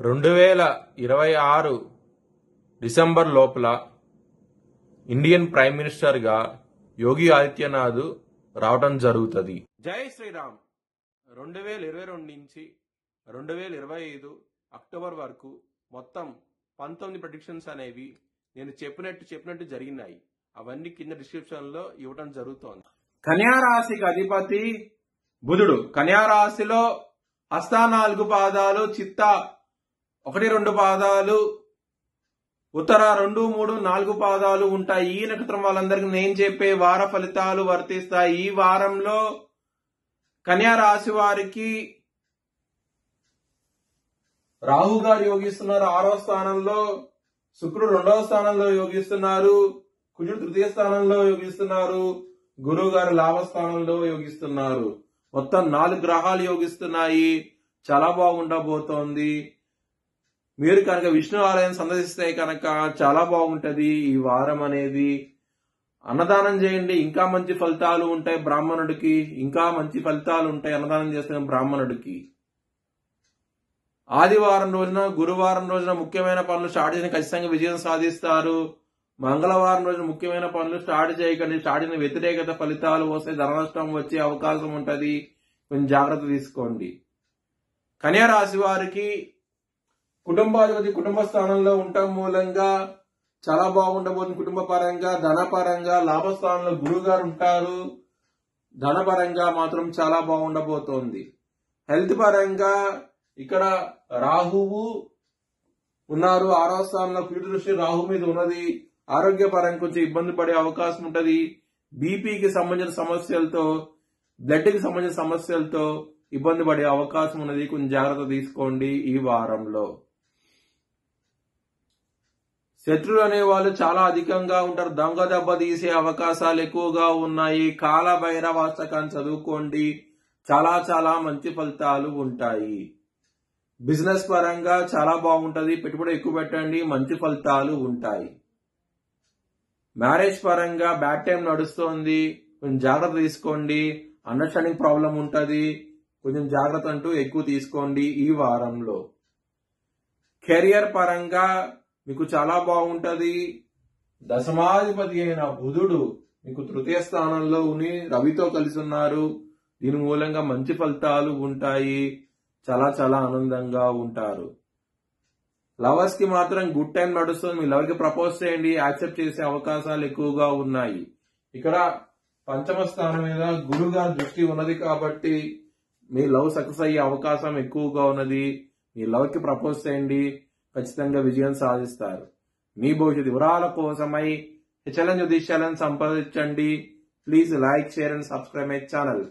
2026 December లోపల Indian prime మినిస్టర్గా యోగి ఆదిత్యనాథ్ రావడం జరుగుతుంది. జై శ్రీరామ్. 2022 నుంచి 2025 అక్టోబర్ వరకు మొత్తం 19 ప్రెడిక్షన్స్ అనేవి నేను చెప్పినట్టు జరిగినాయి. అవన్నీ కింద డిస్క్రిప్షన్ లో ఇవ్వడం జరుగుతోంది. కన్యా రాశికి అధిపతి బుధుడు. కన్యా రాశిలో హస్త 4 పాదాలు, చిత్త 1-2 పాదాలు, ఉత్తర 2, 3, 4 పాదాలు ఉంటాయి. ఈ నక్షత్రం వాళ్ళందరికీ నేను చెప్పే వార ఫలితాలు వర్తిస్తాయి. ఈ వారంలో కన్యా రాశి వారికి రాహు గారు యోగిస్తున్నారు 6వ స్థానంలో, శుక్రుడు 2వ స్థానంలో యోగిస్తున్నారు, కుజుడు 3య స్థానంలో యోగిస్తున్నారు, గురువు గారు లాభ స్థానంలో యోగిస్తున్నారు. మొత్తం 4 గ్రహాలు యోగిస్తున్నాయి. చాలా బాగుండబోతోంది. మీరు కనుక విష్ణు ఆలయం సందర్శిస్తే కనుక చాలా బాగుంటది. ఈ వారం అనేది అన్నదానం చేయండి, ఇంకా మంచి ఫలితాలు ఉంటాయి. బ్రాహ్మణుడికి ఇంకా మంచి ఫలితాలు ఉంటాయి అన్నదానం చేస్తున్న బ్రాహ్మణుడికి. ఆదివారం రోజున, గురువారం రోజున ముఖ్యమైన పనులు స్టార్ట్ చేసిన ఖచ్చితంగా విజయం సాధిస్తారు. మంగళవారం రోజున ముఖ్యమైన పనులు స్టార్ట్ చేయకండి. స్టార్ట్ చేసిన వ్యతిరేకత ఫలితాలు వస్తే ధన నష్టం వచ్చే అవకాశం ఉంటది. కొంచెం జాగ్రత్త తీసుకోండి. కన్యా రాశి వారికి కుటుంబాధిపతి కుటుంబ స్థానంలో ఉండటం మూలంగా చాలా బాగుండబోతుంది. కుటుంబ పరంగా, ధన పరంగా లాభస్థానంలో గురువు గారు ఉంటారు. ధన పరంగా మాత్రం చాలా బాగుండబోతోంది. హెల్త్ పరంగా ఇక్కడ రాహువు ఉన్నారు 6వ స్థానంలో. కుజుడి దృష్టి రాహు మీద ఉన్నది. ఆరోగ్య పరంగా కొంచెం ఇబ్బంది పడే అవకాశం ఉంటది. బీపీకి సంబంధించిన సమస్యలతో, బ్లడ్ కి సంబంధించిన సమస్యలతో ఇబ్బంది పడే అవకాశం ఉన్నది. కొంచెం జాగ్రత్త తీసుకోండి ఈ వారంలో. శత్రువులు అనే వాళ్ళు చాలా అధికంగా ఉంటారు. దొంగ దెబ్బ తీసే అవకాశాలు ఎక్కువగా ఉన్నాయి. కాల భైరవాష్టకాన్ని చదువుకోండి. చాలా మంచి ఫలితాలు ఉంటాయి. బిజినెస్ పరంగా చాలా బాగుంటది. పెట్టుబడి ఎక్కువ పెట్టండి, మంచి ఫలితాలు ఉంటాయి. మ్యారేజ్ పరంగా బ్యాడ్ టైం నడుస్తోంది. కొంచెం జాగ్రత్త తీసుకోండి. అండర్స్టాండింగ్ ప్రాబ్లం ఉంటది. కొంచెం జాగ్రత్త అంటూ ఎక్కువ తీసుకోండి ఈ వారంలో. కెరియర్ పరంగా మీకు చాలా బాగుంటది. దశమాధిపతి అయిన బుధుడు మీకు 3య స్థానంలో ఉని రవితో కలిసి ఉన్నారు. దీని మూలంగా మంచి ఫలితాలు ఉంటాయి. చాలా ఆనందంగా ఉంటారు. లవర్స్ కి మాత్రం గుడ్ టైం నడుస్తుంది. మీ లవర్ కి ప్రపోజ్ చేయండి, యాక్సెప్ట్ చేసే అవకాశాలు ఎక్కువగా ఉన్నాయి. ఇక్కడ 5వ స్థానం మీద గురువు గారి దృష్టి ఉన్నది కాబట్టి మీ లవ్ సక్సెస్ అయ్యే అవకాశం ఎక్కువగా ఉన్నది. మీ లవ్ కి ప్రపోజ్ చేయండి, ఖచ్చితంగా విజయం సాధిస్తారు. మీ భవిష్యత్తు వివరాల కోసమై HLN జ్యోతిష్యాలను సంప్రదించండి. Please like, share and subscribe my channel.